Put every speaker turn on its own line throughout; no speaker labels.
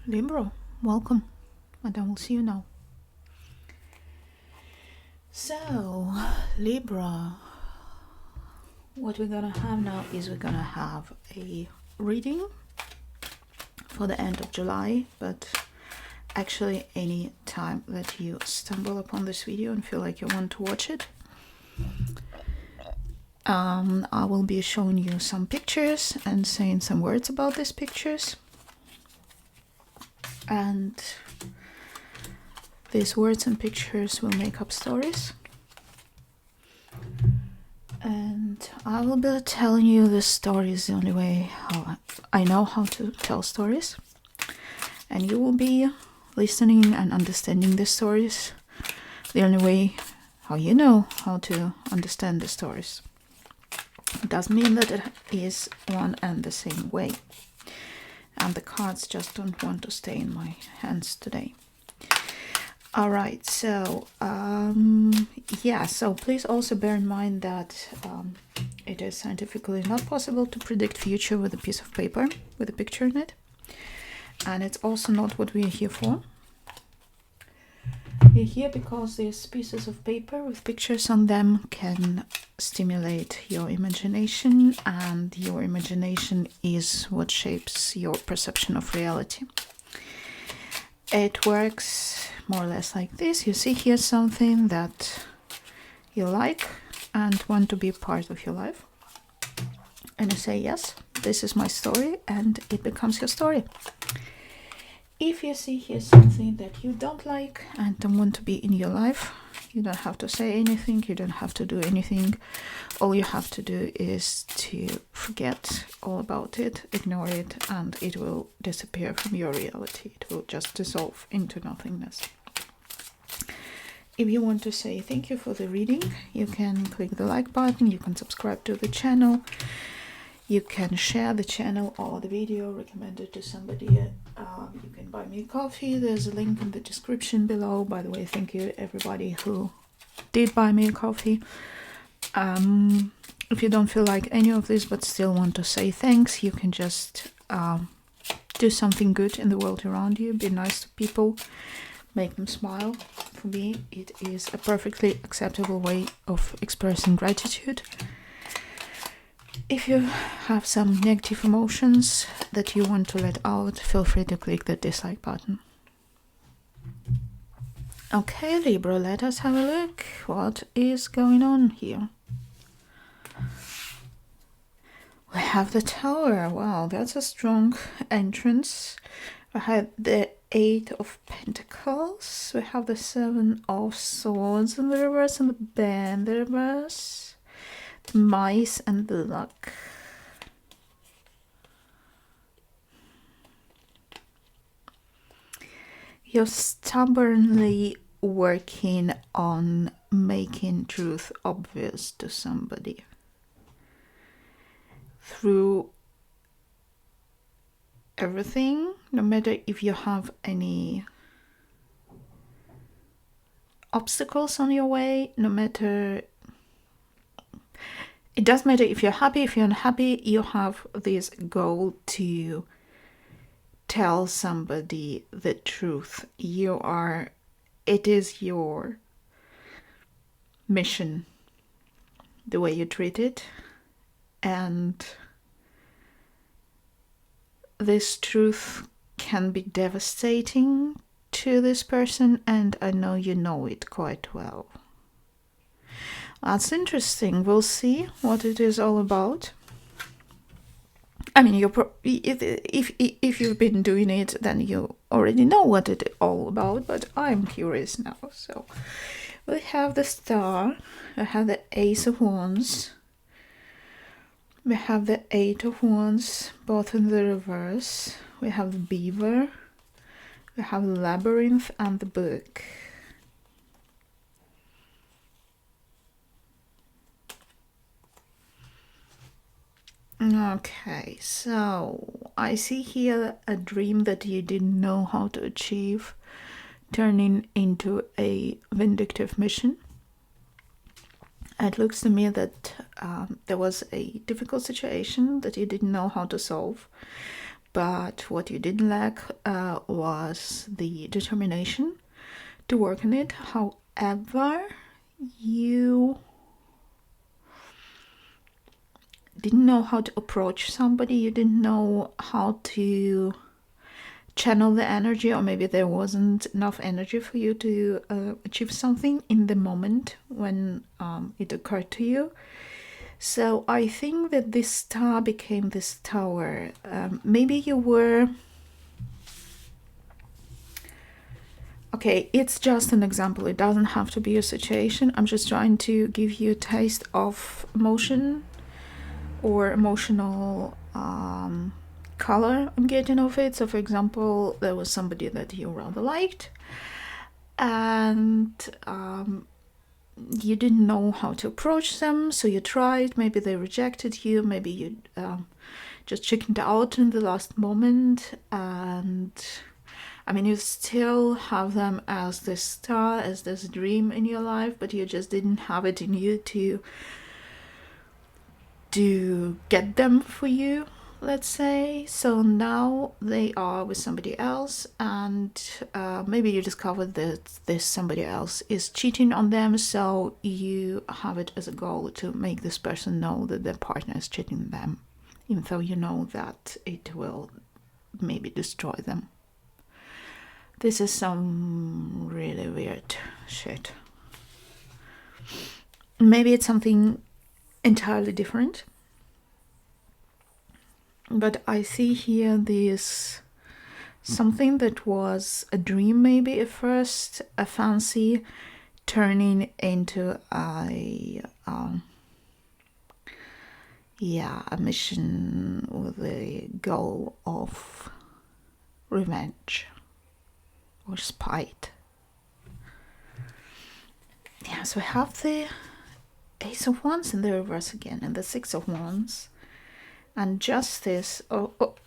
Libra, welcome, and I will see you now. So, Libra, what we're gonna have now is we're gonna have a reading for the end of July, but actually any time that you stumble upon this video and feel like you want to watch it. I will be showing you some pictures and saying some words about these pictures. And these words and pictures will make up stories. And I will be telling you the stories the only way how I know how to tell stories. And you will be listening and understanding the stories the only way how you know how to understand the stories. It doesn't mean that it is one and the same way. And the cards just don't want to stay in my hands today. All right, so so please also bear in mind that it is scientifically not possible to predict future with a piece of paper with a picture in it. And it's also not what we are here for. We're here because these pieces of paper with pictures on them can stimulate your imagination, and your imagination is what shapes your perception of reality. It works more or less like this. You see here something that you like and want to be part of your life. And you say, yes, this is my story, and it becomes your story. If you see here something that you don't like and don't want to be in your life, you don't have to say anything, you don't have to do anything. All you have to do is to forget all about it, ignore it, and it will disappear from your reality. It will just dissolve into nothingness. If you want to say thank you for the reading, you can click the like button, you can subscribe to the channel, you can share the channel or the video, recommend it to somebody. You can buy me a coffee. There's a link in the description below. By the way, thank you everybody who did buy me a coffee. If you don't feel like any of this but still want to say thanks, you can just do something good in the world around you. Be nice to people. Make them smile. For me, it is a perfectly acceptable way of expressing gratitude. If you have some negative emotions that you want to let out, feel free to click the dislike button. Okay, Libra, let us have a look. What is going on here? We have the Tower. Wow, that's a strong entrance. We have the 8 of Pentacles. We have the 7 of Swords in the reverse and the Bear in the reverse. Mice and the luck. You're stubbornly working on making truth obvious to somebody through everything, no matter if you have any obstacles on your way, no matter. It doesn't matter if you're happy, if you're unhappy, you have this goal to tell somebody the truth. It is your mission, the way you treat it. And this truth can be devastating to this person, and I know you know it quite well. That's interesting. We'll see what it is all about. I mean, if you've been doing it, then you already know what it's all about, but I'm curious now. So we have the Star, we have the Ace of Wands, we have the 8 of Wands, both in the reverse, we have the Beaver, we have the Labyrinth and the Book. Okay, so I see here a dream that you didn't know how to achieve turning into a vindictive mission. It looks to me that there was a difficult situation that you didn't know how to solve, but what you didn't lack was the determination to work on it. However, you didn't know how to approach somebody, you didn't know how to channel the energy, or maybe there wasn't enough energy for you to achieve something in the moment when it occurred to you. So I think that this star became this tower. Maybe you were... Okay, it's just an example. It doesn't have to be a situation. I'm just trying to give you a taste of emotion or emotional color I'm getting of it. So for example, there was somebody that you rather liked, and you didn't know how to approach them, so you tried. Maybe they rejected you, maybe you just chickened out in the last moment, and I mean, you still have them as this star, as this dream in your life, but you just didn't have it in you to get them for you, let's say. So now they are with somebody else, and maybe you discovered that this somebody else is cheating on them, so you have it as a goal to make this person know that their partner is cheating on them, even though you know that it will maybe destroy them. This is some really weird shit. Maybe it's something entirely different, but I see here this something that was a dream, maybe at first, a fancy, turning into a mission with the goal of revenge or spite. Yeah, so we have the Ace of Wands in the reverse again, and the Six of Wands, and Justice.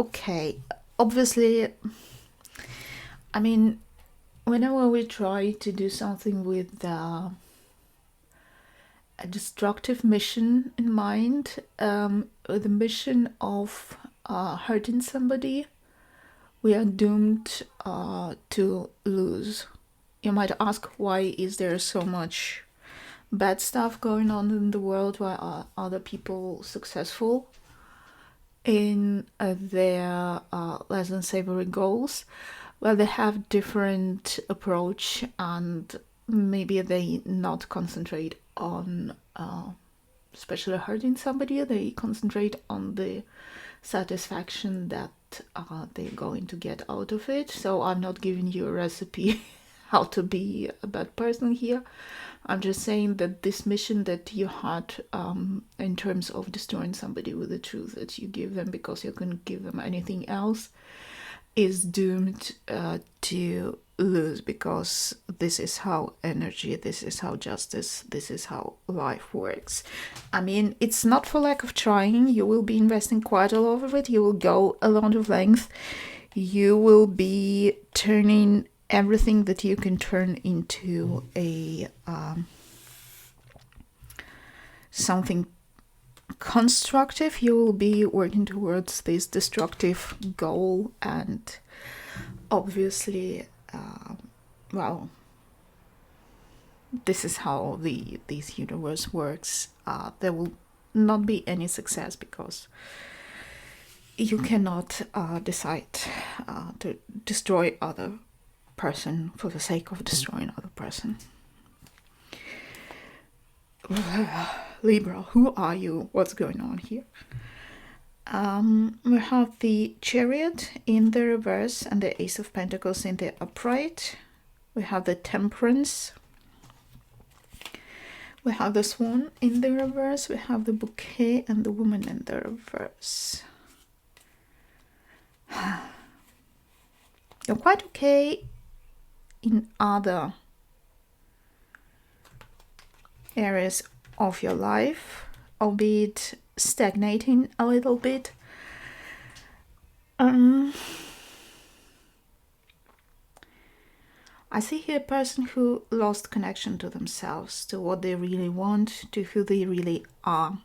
Okay, obviously, I mean, whenever we try to do something with a destructive mission in mind, with the mission of hurting somebody, we are doomed to lose. You might ask, why is there so much bad stuff going on in the world? Why are other people successful in their less than savory goals? Well, they have different approach, and maybe they not concentrate on especially hurting somebody. They concentrate on the satisfaction that they're going to get out of it. So I'm not giving you a recipe how to be a bad person here. I'm just saying that this mission that you had in terms of destroying somebody with the truth that you give them because you couldn't give them anything else is doomed to lose, because this is how energy, this is how justice, this is how life works. I mean, it's not for lack of trying. You will be investing quite a lot of it. You will go a lot of length. You will be turning everything that you can turn into a something constructive. You will be working towards this destructive goal, and obviously, well, this is how this universe works. There will not be any success because you cannot decide to destroy other person for the sake of destroying other person. Libra, who are you? What's going on here? We have the Chariot in the reverse and the Ace of Pentacles in the upright. We have the Temperance. We have the Swan in the reverse. We have the Bouquet and the Woman in the reverse. You're quite okay in other areas of your life, albeit stagnating a little bit. I see here a person who lost connection to themselves, to what they really want, to who they really are.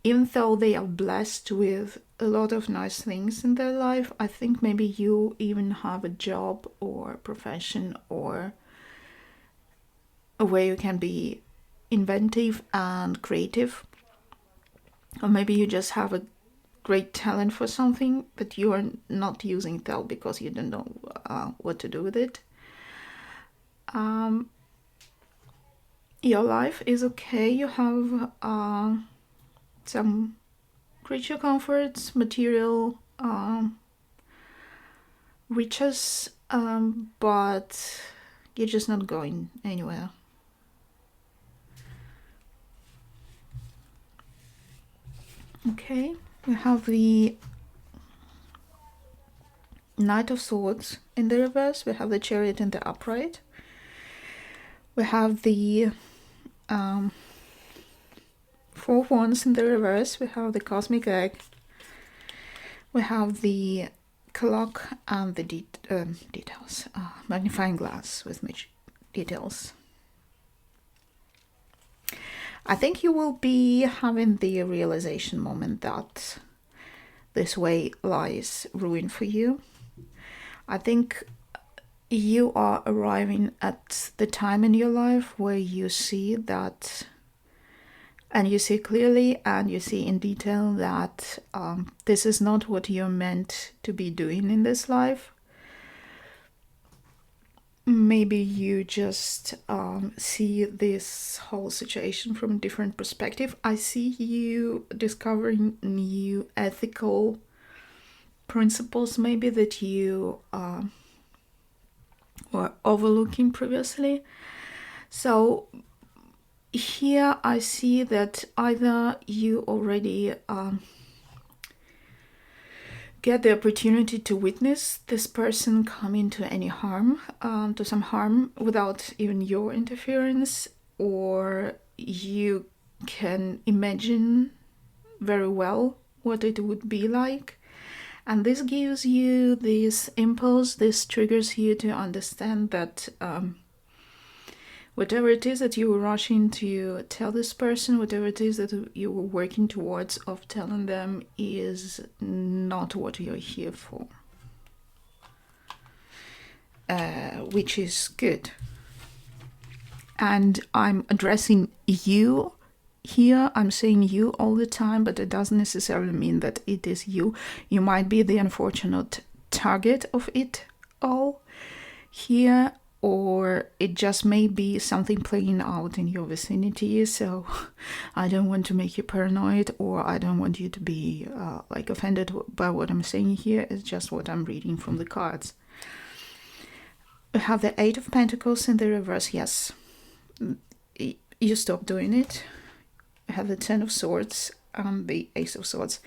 even though they are blessed with a lot of nice things in their life, I think maybe you even have a job or profession or a way you can be inventive and creative. Or maybe you just have a great talent for something, but you are not using it out because you don't know what to do with it. Your life is okay. You have some creature comforts, material riches, but you're just not going anywhere. Okay, we have the Knight of Swords in the reverse. We have the Chariot in the upright. We have the Four of Wands in the reverse. We have the Cosmic Egg. We have the clock and the details. Magnifying glass with details. I think you will be having the realization moment that this way lies ruin for you. I think you are arriving at the time in your life where you see that, and you see clearly and you see in detail that this is not what you're meant to be doing in this life. Maybe you just see this whole situation from a different perspective. I see you discovering new ethical principles, maybe that you were overlooking previously. So here I see that either you already get the opportunity to witness this person come into any harm, to some harm without even your interference, or you can imagine very well what it would be like. And this gives you this impulse, this triggers you to understand that whatever it is that you were rushing to tell this person, whatever it is that you were working towards of telling them, is not what you're here for. Which is good. And I'm addressing you here. I'm saying you all the time, but it doesn't necessarily mean that it is you. You might be the unfortunate target of it all here, or it just may be something playing out in your vicinity. So I don't want to make you paranoid, or I don't want you to be offended by what I'm saying here. It's just what I'm reading from the cards. We have the Eight of Pentacles in the reverse. Yes, you stop doing it. We have the Ten of Swords and the Ace of Swords.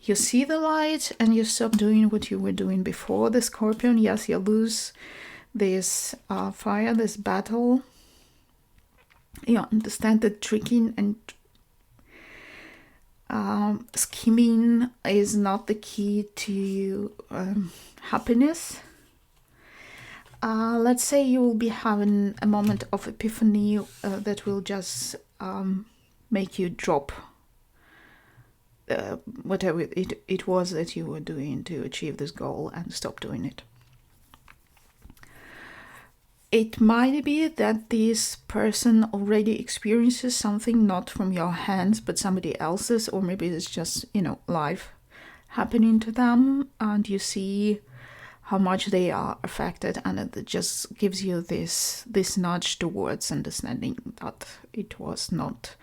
You see the light and you stop doing what you were doing before. The Scorpion, yes, you lose this fire, this battle. You understand that tricking and scheming is not the key to happiness. Let's say you will be having a moment of epiphany that will just make you drop whatever it was that you were doing to achieve this goal and stop doing it. It might be that this person already experiences something not from your hands but somebody else's, or maybe it's just, life happening to them, and you see how much they are affected, and it just gives you this nudge towards understanding that it was not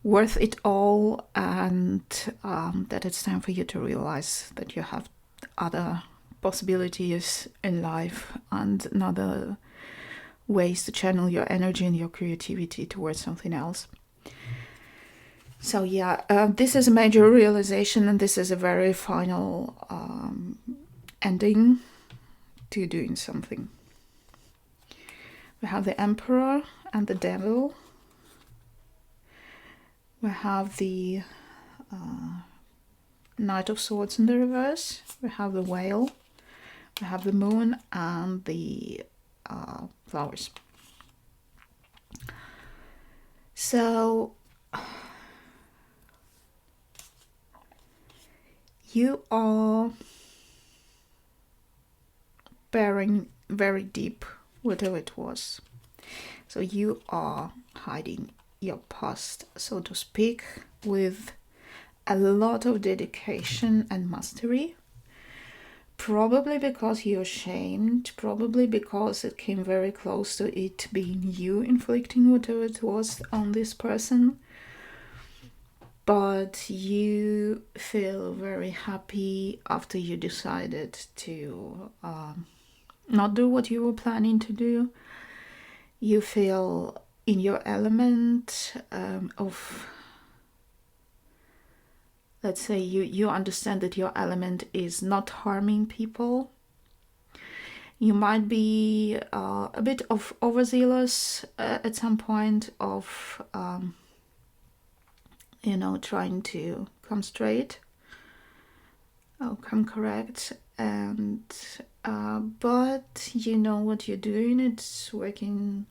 worth it all, and that it's time for you to realize that you have other possibilities in life and other ways to channel your energy and your creativity towards something else. So yeah, this is a major realization, and this is a very final ending to doing something. We have the Emperor and the Devil. We have the Knight of Swords in the reverse. We have the Whale. We have the Moon and the flowers. So You are bearing very deep whatever it was. So you are hiding your past, so to speak, with a lot of dedication and mastery. Probably because you're ashamed, probably because it came very close to it being you inflicting whatever it was on this person. But you feel very happy after you decided to not do what you were planning to do. You feel in your element of, let's say, you understand that your element is not harming people. You might be a bit of overzealous at some point of, trying to come straight or come correct. And but you know what you're doing. It's working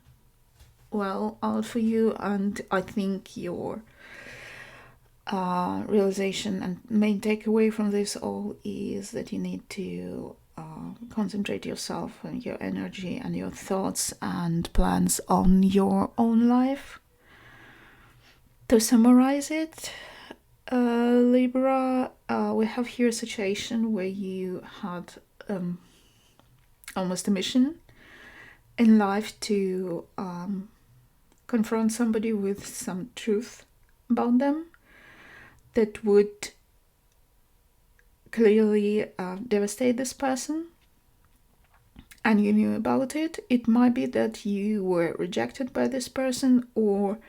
well out for you, and I think your realization and main takeaway from this all is that you need to concentrate yourself and your energy and your thoughts and plans on your own life. To summarize it, Libra, we have here a situation where you had almost a mission in life to confront somebody with some truth about them that would clearly devastate this person, and you knew about it. It might be that you were rejected by this person, or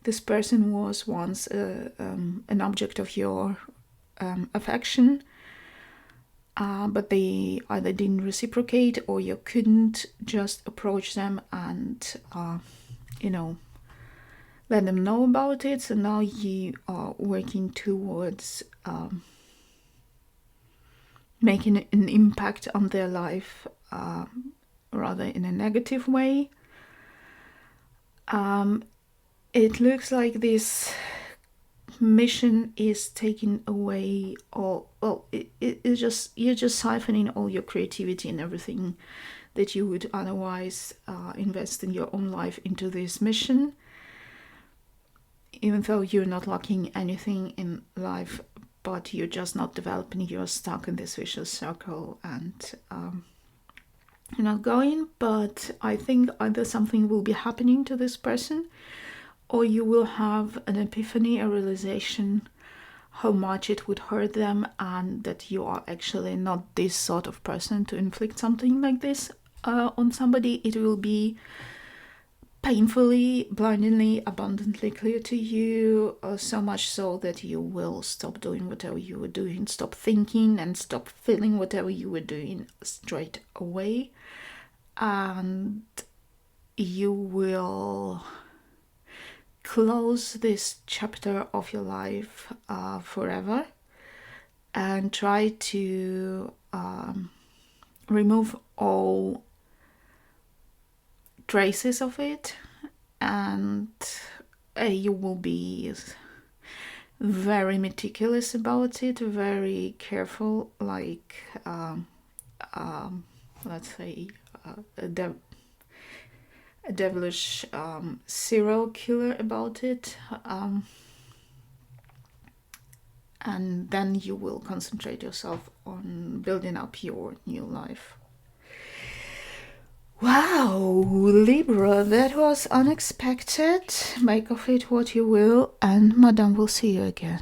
this person was once an object of your affection, but they either didn't reciprocate, or you couldn't just approach them and let them know about it. So now you are working towards making an impact on their life, rather in a negative way. It looks like this mission is taking away it's just, you're just siphoning all your creativity and everything that you would otherwise invest in your own life into this mission. Even though you're not lacking anything in life, but you're just not developing, you're stuck in this vicious circle and you're not going. But I think either something will be happening to this person, or you will have an epiphany, a realization how much it would hurt them, and that you are actually not this sort of person to inflict something like this on somebody. It will be painfully, blindingly, abundantly clear to you, so much so that you will stop doing whatever you were doing, stop thinking and stop feeling whatever you were doing straight away, and you will close this chapter of your life forever and try to remove all traces of it, and you will be very meticulous about it, very careful, like let's say a devilish serial killer about it, and then you will concentrate yourself on building up your new life. Wow, Libra, that was unexpected. Make of it what you will, and Madame will see you again.